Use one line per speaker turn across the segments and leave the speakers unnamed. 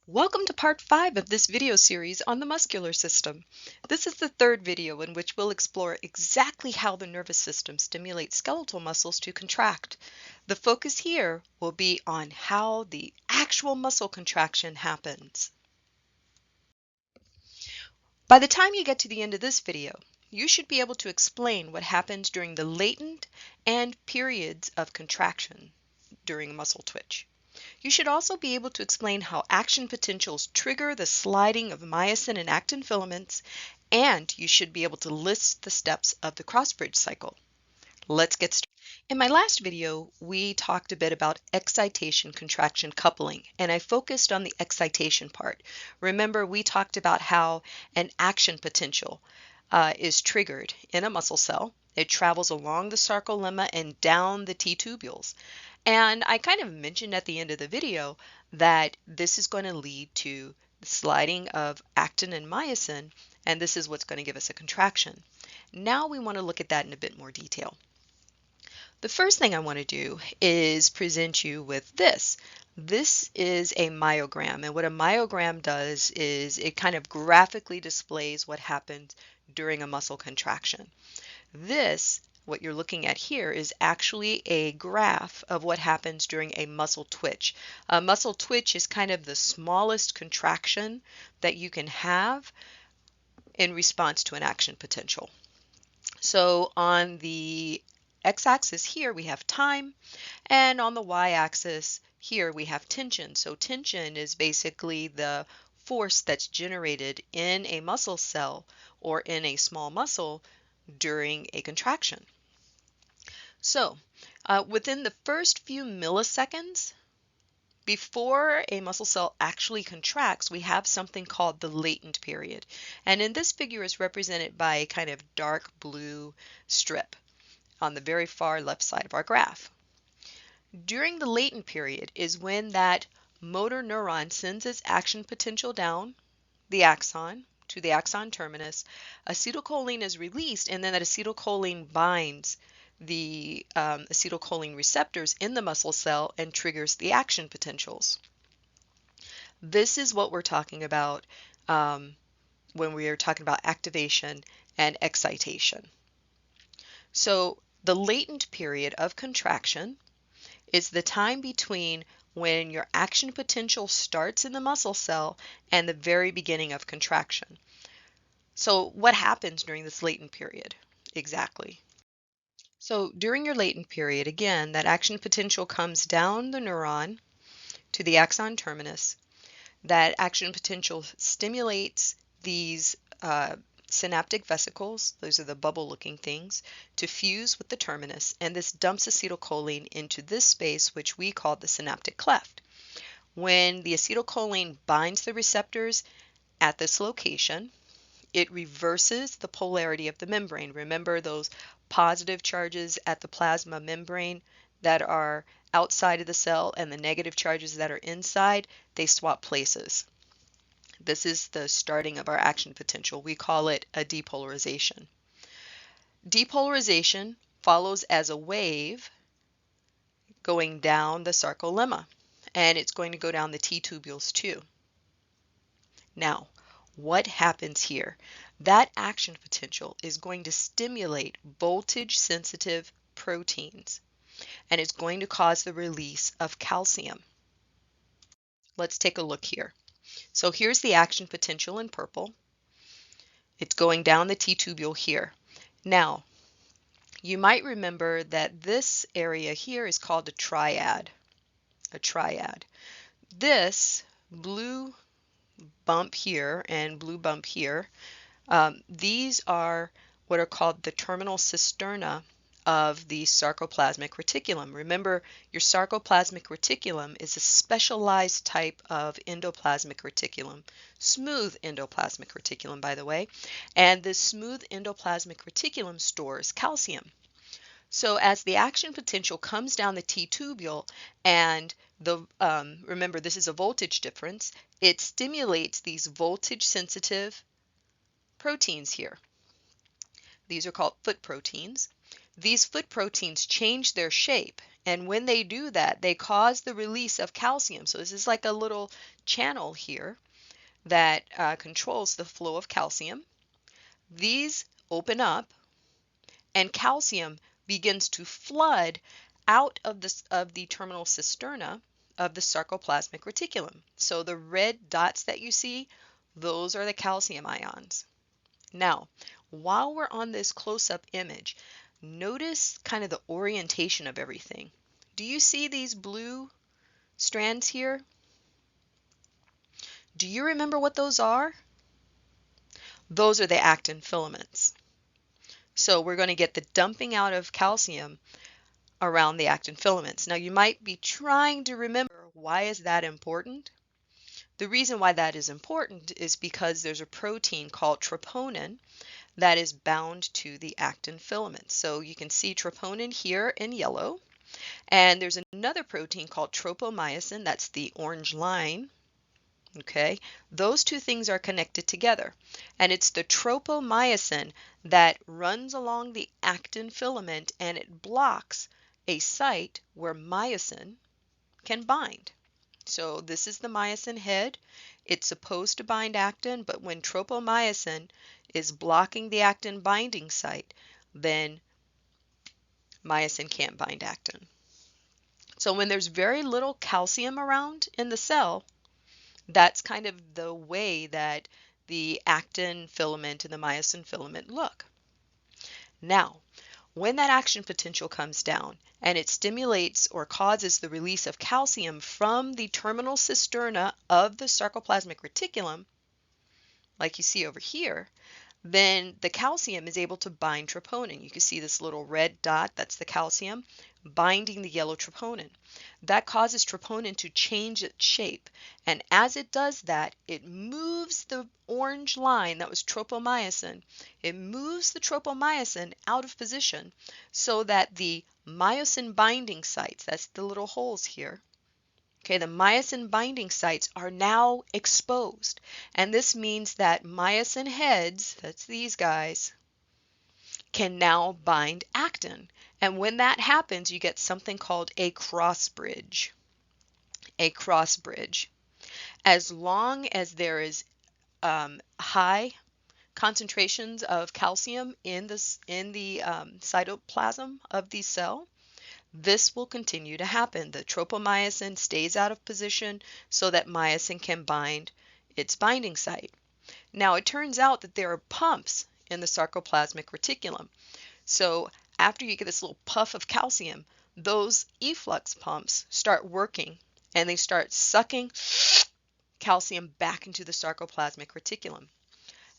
Welcome to part 5 of this video series on the muscular system. This is the third video in which we'll explore exactly how the nervous system stimulates skeletal muscles to contract. The focus here will be on how the actual muscle contraction happens. By the time you get to the end of this video, you should be able to explain what happens during the latent and periods of contraction during a muscle twitch. You should also be able to explain how action potentials trigger the sliding of myosin and actin filaments, and you should be able to list the steps of the cross-bridge cycle. Let's get started. In my last video, we talked a bit about excitation-contraction coupling, and I focused on the excitation part. Remember, we talked about how an action potential is triggered in a muscle cell. It travels along the sarcolemma and down the T-tubules. And I kind of mentioned at the end of the video that this is going to lead to the sliding of actin and myosin, and this is what's going to give us a contraction. Now we want to look at that in a bit more detail. The first thing I want to do is present you with this. This is a myogram, and what a myogram does is it kind of graphically displays what happens during a muscle contraction. What you're looking at here is actually a graph of what happens during a muscle twitch. A muscle twitch is kind of the smallest contraction that you can have in response to an action potential. So on the x-axis here we have time, and on the y-axis here we have tension. So tension is basically the force that's generated in a muscle cell or in a small muscle during a contraction. So within the first few milliseconds before a muscle cell actually contracts, we have something called the latent period. And in this figure is represented by a kind of dark blue strip on the very far left side of our graph. During the latent period is when that motor neuron sends its action potential down the axon to the axon terminus. Acetylcholine is released, and then that acetylcholine binds the acetylcholine receptors in the muscle cell and triggers the action potentials. This is what we're talking about when we are talking about activation and excitation. So the latent period of contraction is the time between when your action potential starts in the muscle cell and the very beginning of contraction. So what happens during this latent period exactly? So during your latent period, again, that action potential comes down the neuron to the axon terminus. That action potential stimulates these synaptic vesicles, those are the bubble-looking things, to fuse with the terminus, and this dumps acetylcholine into this space, which we call the synaptic cleft. When the acetylcholine binds the receptors at this location, it reverses the polarity of the membrane. Remember those positive charges at the plasma membrane that are outside of the cell and the negative charges that are inside, they swap places. This is the starting of our action potential. We call it a depolarization. Depolarization follows as a wave going down the sarcolemma, and it's going to go down the T-tubules too. Now, what happens here? That action potential is going to stimulate voltage-sensitive proteins, and it's going to cause the release of calcium. Let's take a look here. So here's the action potential in purple. It's going down the T-tubule here. Now, you might remember that this area here is called a triad. This blue bump here and blue bump here, these are what are called the terminal cisterna of the sarcoplasmic reticulum. Remember, your sarcoplasmic reticulum is a specialized type of endoplasmic reticulum, smooth endoplasmic reticulum, by the way, and this smooth endoplasmic reticulum stores calcium. So as the action potential comes down the T-tubule and remember this is a voltage difference, it stimulates these voltage sensitive proteins here. These are called foot proteins. These foot proteins change their shape And when they do that, they cause the release of calcium. So this is like a little channel here that controls the flow of calcium. These open up and calcium begins to flood out of the terminal cisterna of the sarcoplasmic reticulum. So the red dots that you see, those are the calcium ions. Now, while we're on this close-up image, notice kind of the orientation of everything. Do you see these blue strands here? Do you remember what those are? Those are the actin filaments. So we're going to get the dumping out of calcium around the actin filaments. Now you might be trying to remember, why is that important? The reason why that is important is because there's a protein called troponin that is bound to the actin filaments. So you can see troponin here in yellow, and there's another protein called tropomyosin, that's the orange line. Okay, those two things are connected together, and it's the tropomyosin that runs along the actin filament and it blocks a site where myosin can bind. So this is the myosin head. It's supposed to bind actin, but when tropomyosin is blocking the actin binding site, then myosin can't bind actin. So when there's very little calcium around in the cell, that's kind of the way that the actin filament and the myosin filament look. Now, when that action potential comes down and it stimulates or causes the release of calcium from the terminal cisterna of the sarcoplasmic reticulum, like you see over here, then the calcium is able to bind troponin. You can see this little red dot, that's the calcium, binding the yellow troponin. That causes troponin to change its shape. And as it does that, it moves the orange line, that was tropomyosin, it moves the tropomyosin out of position so that the myosin binding sites, that's the little holes here, okay, the myosin binding sites are now exposed. And this means that myosin heads, that's these guys, can now bind actin. And when that happens, you get something called a cross bridge. A cross bridge. As long as there is high concentrations of calcium in the cytoplasm of the cell, this will continue to happen. The tropomyosin stays out of position so that myosin can bind its binding site. Now it turns out that there are pumps in the sarcoplasmic reticulum. So after you get this little puff of calcium, those efflux pumps start working and they start sucking calcium back into the sarcoplasmic reticulum.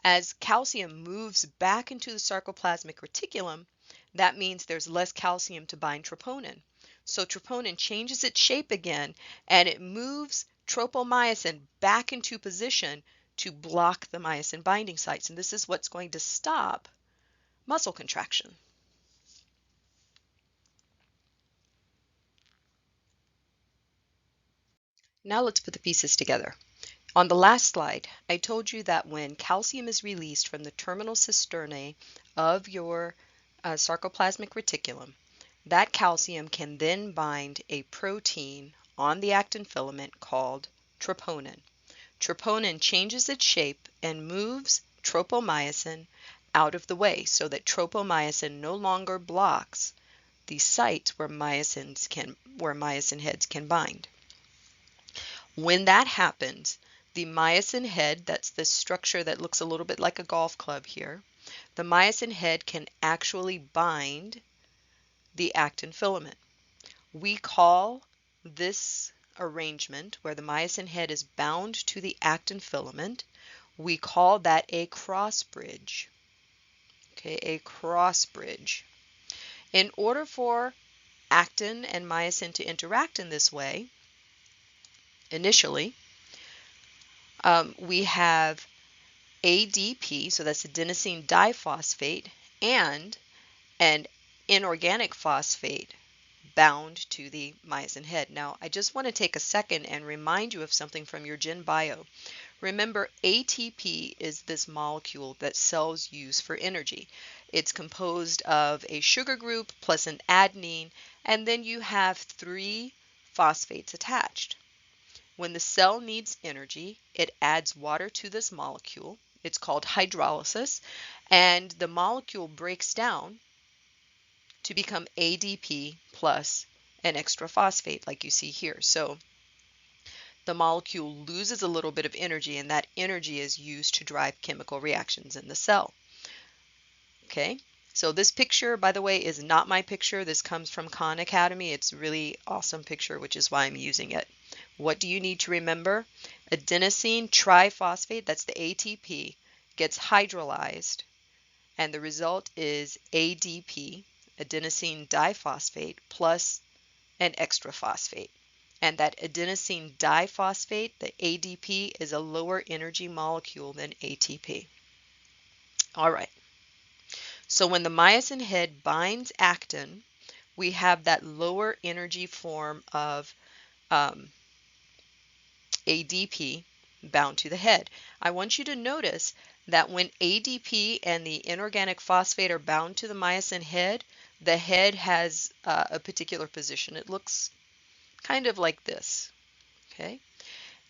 As calcium moves back into the sarcoplasmic reticulum, that means there's less calcium to bind troponin. So troponin changes its shape again and it moves tropomyosin back into position to block the myosin binding sites. And this is what's going to stop muscle contraction. Now let's put the pieces together. On the last slide, I told you that when calcium is released from the terminal cisternae of your sarcoplasmic reticulum, that calcium can then bind a protein on the actin filament called troponin. Troponin changes its shape and moves tropomyosin out of the way so that tropomyosin no longer blocks the sites where myosin heads can bind. When that happens, the myosin head, that's the structure that looks a little bit like a golf club here, the myosin head can actually bind the actin filament. We call this arrangement where the myosin head is bound to the actin filament, we call that a cross bridge. Okay, a cross bridge. In order for actin and myosin to interact in this way, initially, we have ADP, so that's adenosine diphosphate, and an inorganic phosphate bound to the myosin head. Now, I just want to take a second and remind you of something from your Gen Bio. Remember, ATP is this molecule that cells use for energy. It's composed of a sugar group plus an adenine, and then you have 3 phosphates attached. When the cell needs energy, it adds water to this molecule. It's called hydrolysis, and the molecule breaks down to become ADP plus an extra phosphate like you see here. So the molecule loses a little bit of energy, and that energy is used to drive chemical reactions in the cell. Okay, so this picture, by the way, is not my picture. This comes from Khan Academy. It's a really awesome picture, which is why I'm using it. What do you need to remember? Adenosine triphosphate, that's the ATP, gets hydrolyzed, and the result is ADP, adenosine diphosphate, plus an extra phosphate. And that adenosine diphosphate, the ADP, is a lower energy molecule than ATP. All right. So when the myosin head binds actin, we have that lower energy form of ADP bound to the head. I want you to notice that when ADP and the inorganic phosphate are bound to the myosin head, the head has a particular position. It looks kind of like this. Okay.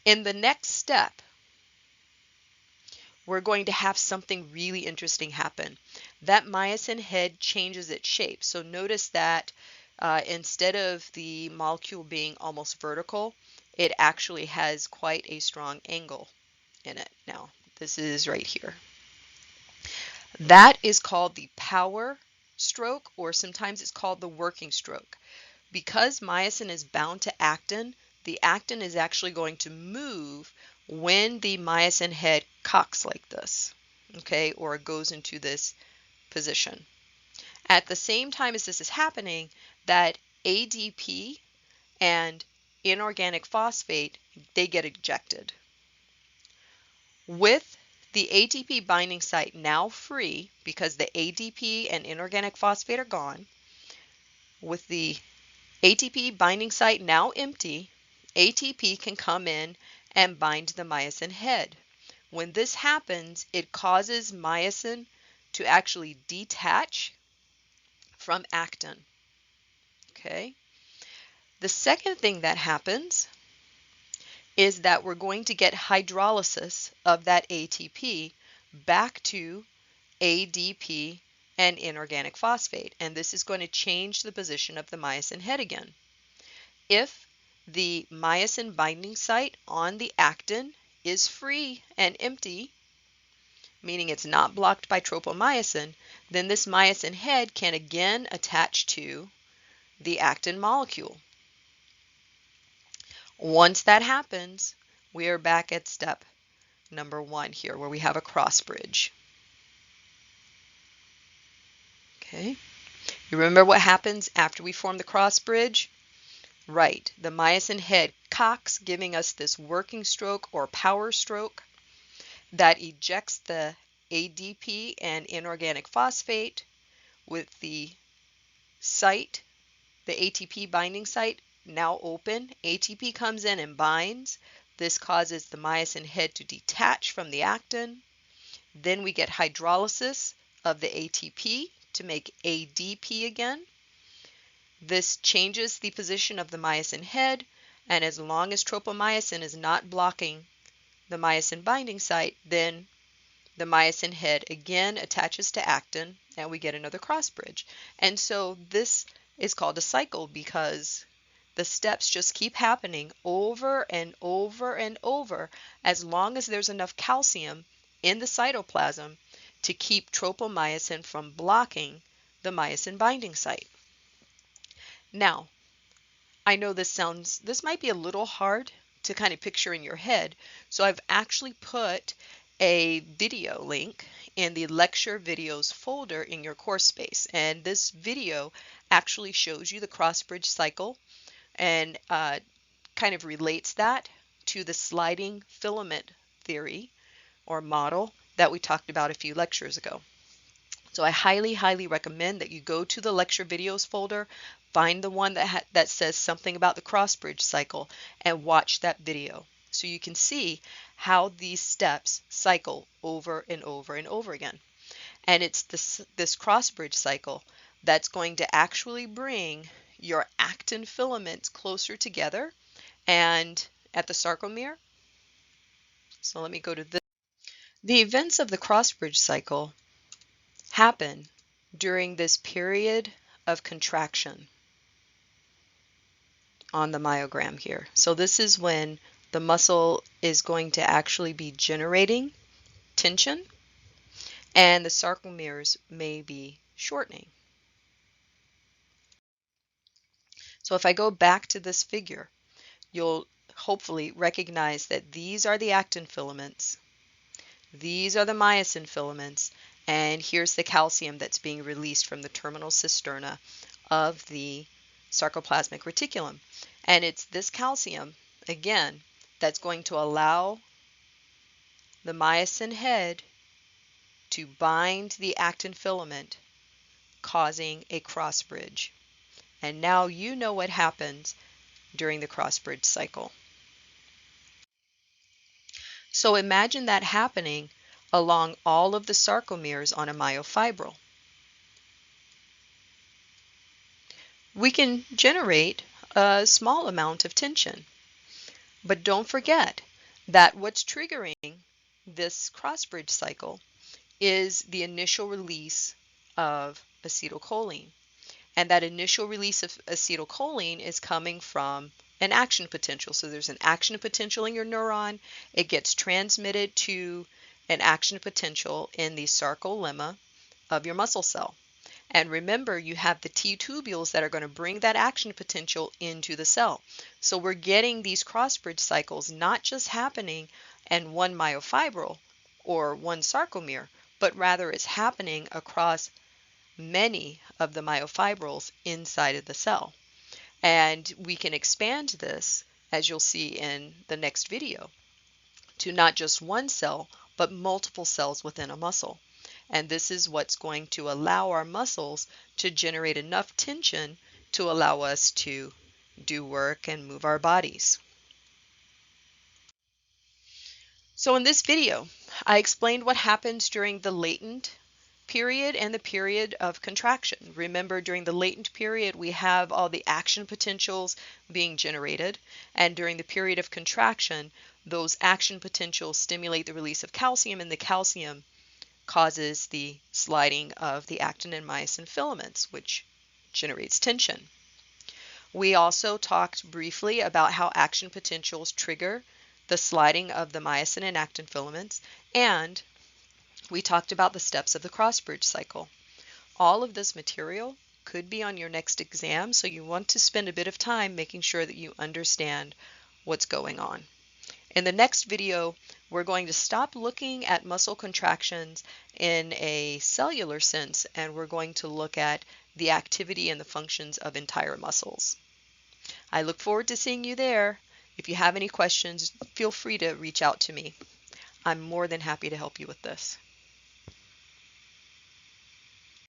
In the next step, we're going to have something really interesting happen. That myosin head changes its shape. So notice that instead of the molecule being almost vertical, it actually has quite a strong angle in it. Now, this is right here. That is called the power stroke, or sometimes it's called the working stroke. Because myosin is bound to actin, the actin is actually going to move when the myosin head cocks like this, okay, or goes into this position. At the same time as this is happening, that ADP and inorganic phosphate, they get ejected. With the ATP binding site now free, because the ADP and inorganic phosphate are gone, with the ATP binding site now empty, ATP can come in and bind the myosin head. When this happens, it causes myosin to actually detach from actin. Okay. The second thing that happens is that we're going to get hydrolysis of that ATP back to ADP and inorganic phosphate, and this is going to change the position of the myosin head again. If the myosin binding site on the actin is free and empty, meaning it's not blocked by tropomyosin, then this myosin head can again attach to the actin molecule. Once that happens, we are back at step number 1 here, where we have a cross bridge. Okay, you remember what happens after we form the cross bridge? Right, the myosin head cocks, giving us this working stroke or power stroke that ejects the ADP and inorganic phosphate with the site, the ATP binding site, now open. ATP comes in and binds. This causes the myosin head to detach from the actin. Then we get hydrolysis of the ATP to make ADP again. This changes the position of the myosin head, and as long as tropomyosin is not blocking the myosin binding site, then the myosin head again attaches to actin, and we get another cross bridge. And so this is called a cycle because the steps just keep happening over and over and over as long as there's enough calcium in the cytoplasm to keep tropomyosin from blocking the myosin binding site. Now, I know this might be a little hard to kind of picture in your head, so I've actually put a video link in the lecture videos folder in your course space, and this video actually shows you the cross bridge cycle and kind of relates that to the sliding filament theory or model that we talked about a few lectures ago. So I highly, highly recommend that you go to the lecture videos folder, find the one that says something about the cross bridge cycle, and watch that video so you can see how these steps cycle over and over and over again. And it's this cross bridge cycle that's going to actually bring your actin filaments closer together and at the sarcomere. So let me go to this. The events of the cross bridge cycle happen during this period of contraction on the myogram here. So this is when the muscle is going to actually be generating tension and the sarcomeres may be shortening. So if I go back to this figure, you'll hopefully recognize that these are the actin filaments, these are the myosin filaments, and here's the calcium that's being released from the terminal cisterna of the sarcoplasmic reticulum. And it's this calcium, again, that's going to allow the myosin head to bind the actin filament, causing a cross bridge. And now you know what happens during the cross bridge cycle. So imagine that happening along all of the sarcomeres on a myofibril. We can generate a small amount of tension, but don't forget that what's triggering this cross bridge cycle is the initial release of acetylcholine. And that initial release of acetylcholine is coming from an action potential. So there's an action potential in your neuron. It gets transmitted to an action potential in the sarcolemma of your muscle cell. And remember, you have the T tubules that are going to bring that action potential into the cell. So we're getting these cross bridge cycles not just happening in one myofibril or one sarcomere, but rather it's happening across many of the myofibrils inside of the cell. And we can expand this, as you'll see in the next video, to not just one cell, but multiple cells within a muscle. And this is what's going to allow our muscles to generate enough tension to allow us to do work and move our bodies. So in this video, I explained what happens during the latent period and the period of contraction. Remember, during the latent period, we have all the action potentials being generated, and during the period of contraction, those action potentials stimulate the release of calcium, and the calcium causes the sliding of the actin and myosin filaments, which generates tension. We also talked briefly about how action potentials trigger the sliding of the myosin and actin filaments, and we talked about the steps of the cross bridge cycle. All of this material could be on your next exam, so you want to spend a bit of time making sure that you understand what's going on. In the next video, we're going to stop looking at muscle contractions in a cellular sense, and we're going to look at the activity and the functions of entire muscles. I look forward to seeing you there. If you have any questions, feel free to reach out to me. I'm more than happy to help you with this.